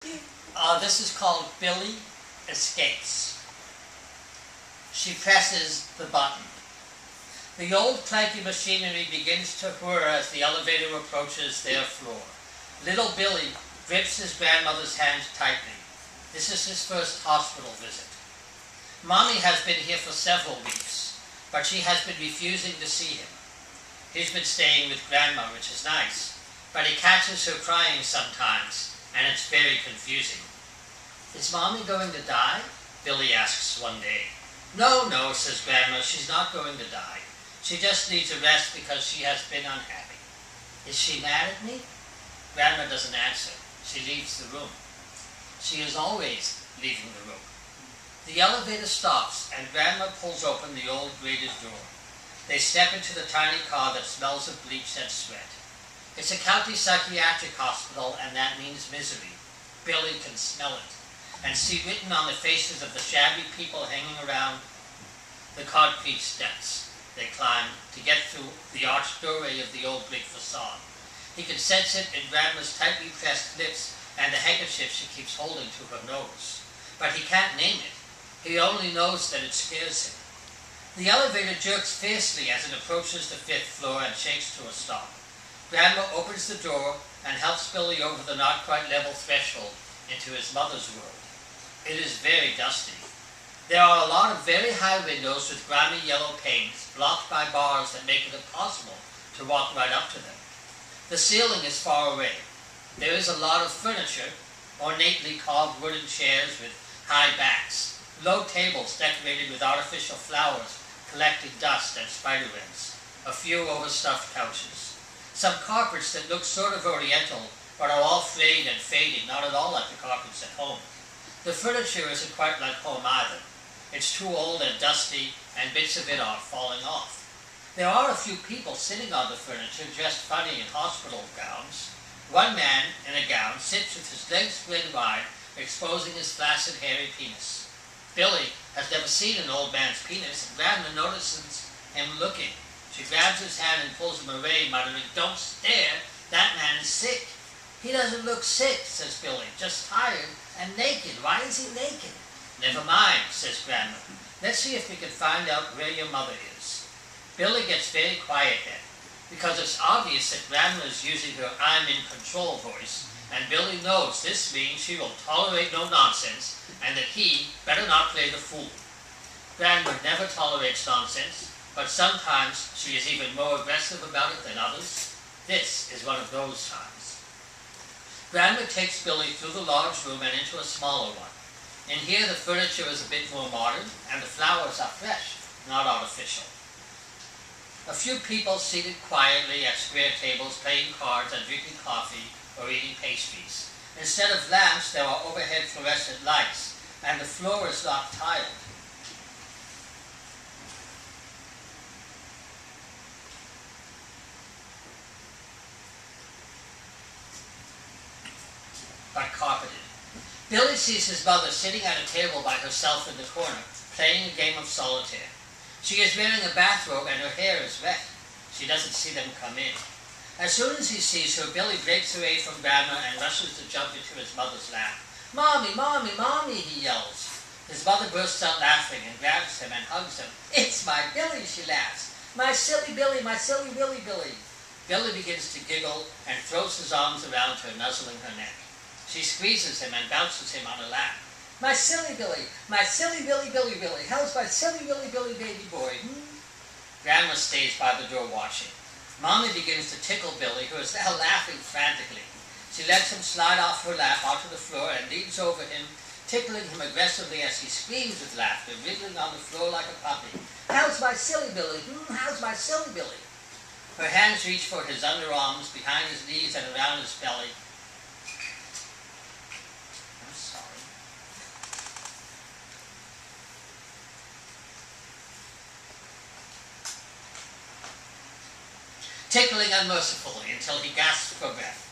This is called Billy Escapes. She presses the button. The old clanky machinery begins to whir as the elevator approaches their floor. Little Billy grips his grandmother's hand tightly. This is his first hospital visit. Mommy has been here for several weeks, but she has been refusing to see him. He's been staying with Grandma, which is nice, but he catches her crying sometimes, and it's very confusing. Is Mommy going to die? Billy asks one day. No, says Grandma, she's not going to die. She just needs a rest because she has been unhappy. Is she mad at me? Grandma doesn't answer. She leaves the room. She is always leaving the room. The elevator stops and Grandma pulls open the old grated door. They step into the tiny car that smells of bleach and sweat. It's a county psychiatric hospital, and that means misery. Billy can smell it and see written on the faces of the shabby people hanging around the concrete steps they climb to get through the arched doorway of the old brick facade. He can sense it in Grandma's tightly pressed lips and the handkerchief she keeps holding to her nose. But he can't name it. He only knows that it scares him. The elevator jerks fiercely as it approaches the 5th floor and shakes to a stop. Grandma opens the door and helps Billy over the not quite level threshold into his mother's world. It is very dusty. There are a lot of very high windows with grimy yellow panes blocked by bars that make it impossible to walk right up to them. The ceiling is far away. There is a lot of furniture, ornately carved wooden chairs with high backs, low tables decorated with artificial flowers collecting dust and spiderwebs, a few overstuffed couches, some carpets that look sort of oriental but are all frayed and fading, not at all like the carpets at home. The furniture isn't quite like home either. It's too old and dusty, and bits of it are falling off. There are a few people sitting on the furniture dressed funny in hospital gowns. One man in a gown sits with his legs spread wide, exposing his flaccid, hairy penis. Billy has never seen an old man's penis, and Grandma notices him looking. She grabs his hand and pulls him away, muttering, "Don't stare, that man is sick." "He doesn't look sick," says Billy, "just tired and naked. Why is he naked?" "Never mind," says Grandma. "Let's see if we can find out where your mother is." Billy gets very quiet then, because it's obvious that Grandma is using her "I'm in control" voice, and Billy knows this means she will tolerate no nonsense, and that he better not play the fool. Grandma never tolerates nonsense, but sometimes she is even more aggressive about it than others. This is one of those times. Grandma takes Billy through the large room and into a smaller one. In here the furniture is a bit more modern, and the flowers are fresh, not artificial. A few people seated quietly at square tables playing cards and drinking coffee or eating pastries. Instead of lamps, there are overhead fluorescent lights, and the floor is not tiled. But carpeted. Billy sees his mother sitting at a table by herself in the corner, playing a game of solitaire. She is wearing a bathrobe and her hair is wet. She doesn't see them come in. As soon as he sees her, Billy breaks away from Grandma and rushes to jump into his mother's lap. "Mommy, Mommy, Mommy," he yells. His mother bursts out laughing and grabs him and hugs him. "It's my Billy," she laughs. "My silly Billy, my silly Billy, Billy." Billy begins to giggle and throws his arms around her, nuzzling her neck. She squeezes him and bounces him on her lap. "My silly Billy, my silly Billy, Billy, Billy. How's my silly Billy, Billy, baby boy?" Grandma stays by the door watching. Mommy begins to tickle Billy, who is now laughing frantically. She lets him slide off her lap onto the floor and leans over him, tickling him aggressively as he screams with laughter, wriggling on the floor like a puppy. "How's my silly Billy? How's my silly Billy?" Her hands reach for his underarms, behind his knees, and around his belly. I'm sorry. Tickling unmercifully until he gasps for breath.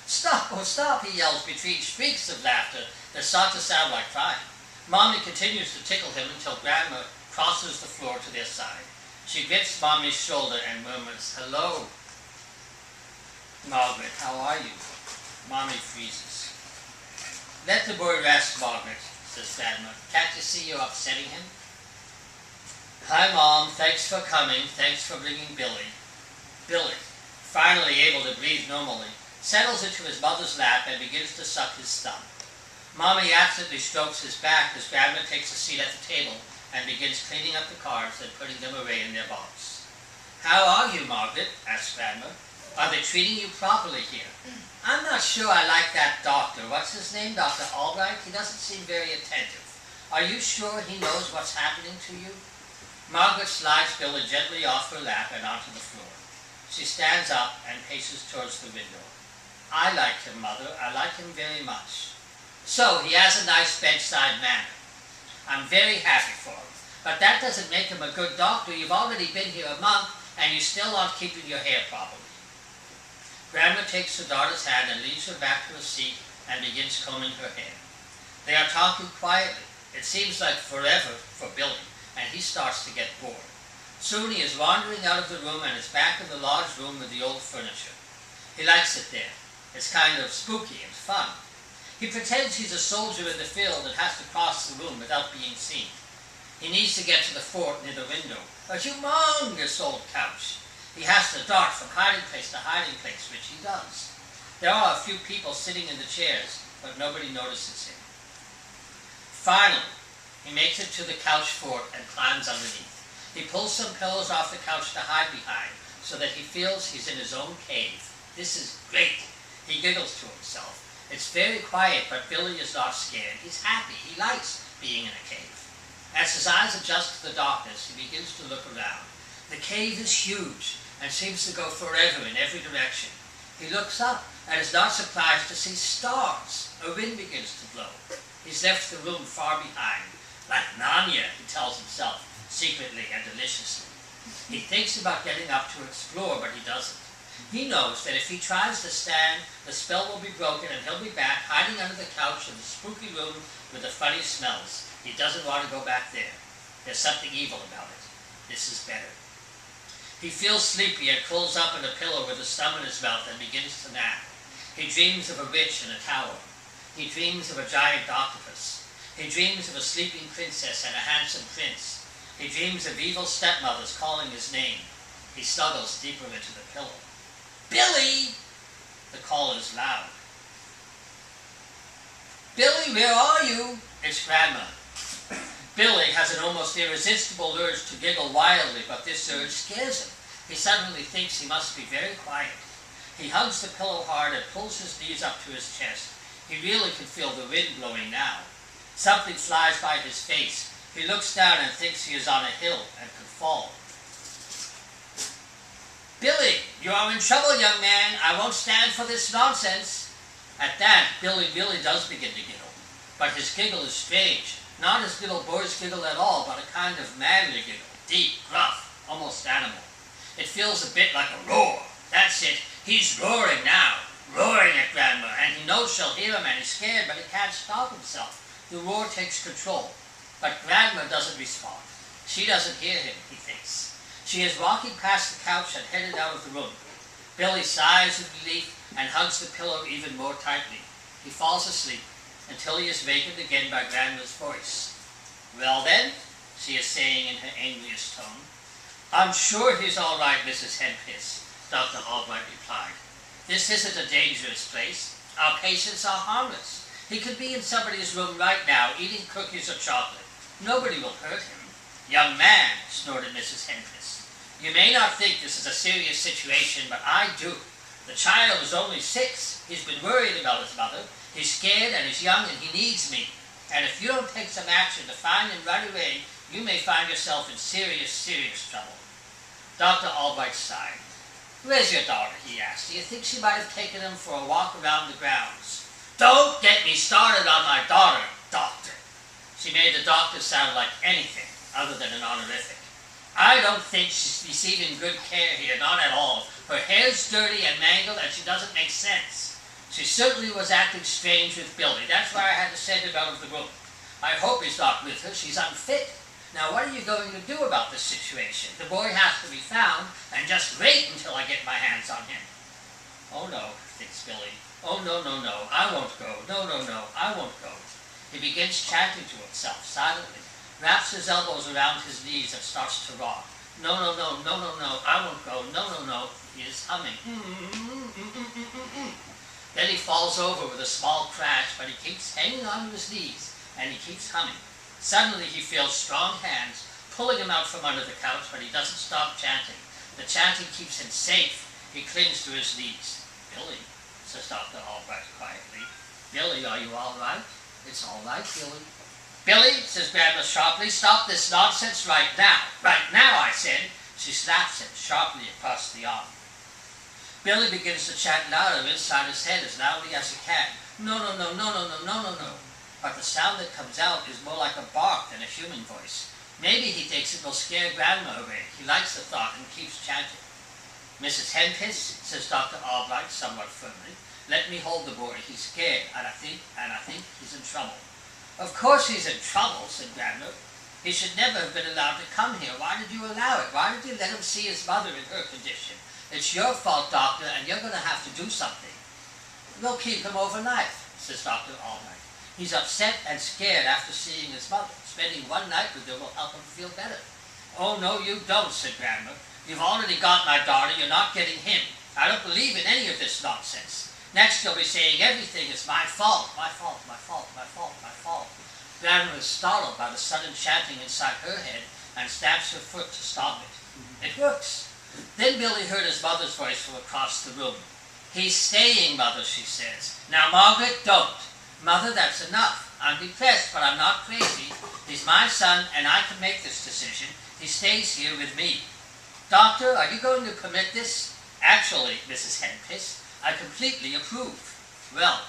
"Stop, oh stop," he yells between shrieks of laughter that start to sound like crying. Mommy continues to tickle him until Grandma crosses the floor to their side. She grips Mommy's shoulder and murmurs, "Hello, Margaret, how are you?" Mommy freezes. Let the boy rest, Margaret, says Grandma. Can't you see you're upsetting him? Hi, Mom. Thanks for coming. Thanks for bringing Billy. Billy, finally able to breathe normally, settles into his mother's lap and begins to suck his thumb. Mommy absently strokes his back as Grandma takes a seat at the table and begins cleaning up the cards and putting them away in their box. How are you, Margaret? asks Grandma. Are they treating you properly here? I'm not sure I like that doctor. What's his name, Dr. Albright? He doesn't seem very attentive. Are you sure he knows what's happening to you? Margaret slides Billy gently off her lap and onto the floor. She stands up and paces towards the window. I like him, Mother. I like him very much. So, he has a nice bedside manner. I'm very happy for him. But that doesn't make him a good doctor. You've already been here a month and you still aren't keeping your hair properly. Grandma takes her daughter's hand and leads her back to a seat and begins combing her hair. They are talking quietly. It seems like forever for Billy, and he starts to get bored. Soon he is wandering out of the room and is back in the large room with the old furniture. He likes it there. It's kind of spooky and fun. He pretends he's a soldier in the field and has to cross the room without being seen. He needs to get to the fort near the window, a humongous old couch. He has to dart from hiding place to hiding place, which he does. There are a few people sitting in the chairs, but nobody notices him. Finally, he makes it to the couch fort and climbs underneath. He pulls some pillows off the couch to hide behind, so that he feels he's in his own cave. This is great. He giggles to himself. It's very quiet, but Billy is not scared. He's happy. He likes being in a cave. As his eyes adjust to the darkness, he begins to look around. The cave is huge and seems to go forever in every direction. He looks up and is not surprised to see stars. A wind begins to blow. He's left the room far behind. Like Narnia, he tells himself, secretly and deliciously. He thinks about getting up to explore, but he doesn't. He knows that if he tries to stand, the spell will be broken and he'll be back hiding under the couch in the spooky room with the funny smells. He doesn't want to go back there. There's something evil about it. This is better. He feels sleepy and curls up in a pillow with his thumb in his mouth and begins to nap. He dreams of a witch in a tower. He dreams of a giant octopus. He dreams of a sleeping princess and a handsome prince. He dreams of evil stepmothers calling his name. He snuggles deeper into the pillow. Billy! The call is loud. Billy, where are you? It's Grandma. Billy has an almost irresistible urge to giggle wildly, but this urge scares him. He suddenly thinks he must be very quiet. He hugs the pillow hard and pulls his knees up to his chest. He really can feel the wind blowing now. Something flies by his face. He looks down and thinks he is on a hill and could fall. Billy, you are in trouble, young man. I won't stand for this nonsense. At that, Billy really does begin to giggle. But his giggle is strange. Not as little boys giggle at all, but a kind of manly giggle. Deep, gruff, almost animal. It feels a bit like a roar. That's it. He's roaring now. Roaring at Grandma, and he knows she'll hear him and he's scared, but he can't stop himself. The roar takes control. But Grandma doesn't respond. She doesn't hear him, he thinks. She is walking past the couch and headed out of the room. Billy sighs with relief and hugs the pillow even more tightly. He falls asleep until he is wakened again by Grandma's voice. Well then, she is saying in her angriest tone. I'm sure he's all right, Mrs. Henpiss, Dr. Albright replied. This isn't a dangerous place. Our patients are harmless. He could be in somebody's room right now eating cookies or chocolate. Nobody will hurt him. Young man, snorted Mrs. Henpiss. You may not think this is a serious situation, but I do. The child is only 6. He's been worried about his mother. He's scared and he's young and he needs me. And if you don't take some action to find him right away, you may find yourself in serious, serious trouble. Dr. Albright sighed. Where's your daughter? He asked. Do you think she might have taken him for a walk around the grounds? Don't get me started on my daughter, doctor. She made the doctor sound like anything other than an honorific. I don't think she's receiving good care here, not at all. Her hair's dirty and mangled and she doesn't make sense. She certainly was acting strange with Billy. That's why I had to send him out of the room. I hope he's not with her. She's unfit. Now what are you going to do about this situation? The boy has to be found, and just wait until I get my hands on him. Oh no, thinks Billy. Oh, no, no, no, I won't go. No, no, no, I won't go. He begins chanting to himself silently, wraps his elbows around his knees and starts to rock. No, no, no, no, no, no, I won't go. No, no, no. He is humming. Then he falls over with a small crash, but he keeps hanging on to his knees and he keeps humming. Suddenly he feels strong hands pulling him out from under the couch, but he doesn't stop chanting. The chanting keeps him safe. He clings to his knees. Billy, says Dr. Albright quietly. Billy, are you all right? It's all right, Billy. Billy, says Grandma sharply, stop this nonsense right now. Right now, I said. She slaps him sharply across the arm. Billy begins to chant louder inside his head as loudly as he can. No, no, no, no, no, no, no, no, no. But the sound that comes out is more like a bark than a human voice. Maybe he thinks it will scare Grandma away. He likes the thought and keeps chanting. Mrs. Henpiss, says Dr. Albright somewhat firmly, let me hold the boy. He's scared, and I think he's in trouble. Of course he's in trouble, said Grandma. He should never have been allowed to come here. Why did you allow it? Why did you let him see his mother in her condition? It's your fault, Doctor, and you're going to have to do something. We'll keep him overnight, says Dr. Albright. He's upset and scared after seeing his mother. Spending one night with her will help him feel better. Oh, no, you don't, said Grandma. You've already got my daughter. You're not getting him. I don't believe in any of this nonsense. Next you'll be saying everything is my fault, my fault, my fault, my fault, my fault. Grandma is startled by the sudden chanting inside her head and stamps her foot to stop it. It works. Then Billy heard his mother's voice from across the room. He's staying, Mother, she says. Now, Margaret, don't. Mother, that's enough. I'm depressed, but I'm not crazy. He's my son, and I can make this decision. He stays here with me. Doctor, are you going to permit this? Actually, Mrs. Henpiss, I completely approve. Well,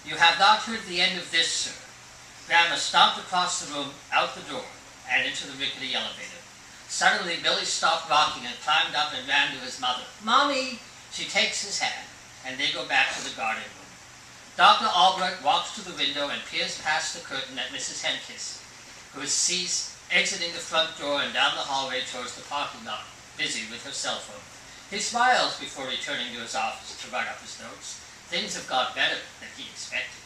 you have not heard the end of this, sir. Grandma stomped across the room, out the door, and into the rickety elevator. Suddenly, Billy stopped rocking and climbed up and ran to his mother. Mommy! She takes his hand, and they go back to the garden room. Dr. Albright walks to the window and peers past the curtain at Mrs. Henkiss, who is exiting the front door and down the hallway towards the parking lot, busy with her cell phone. He smiles before returning to his office to write up his notes. Things have got better than he expected.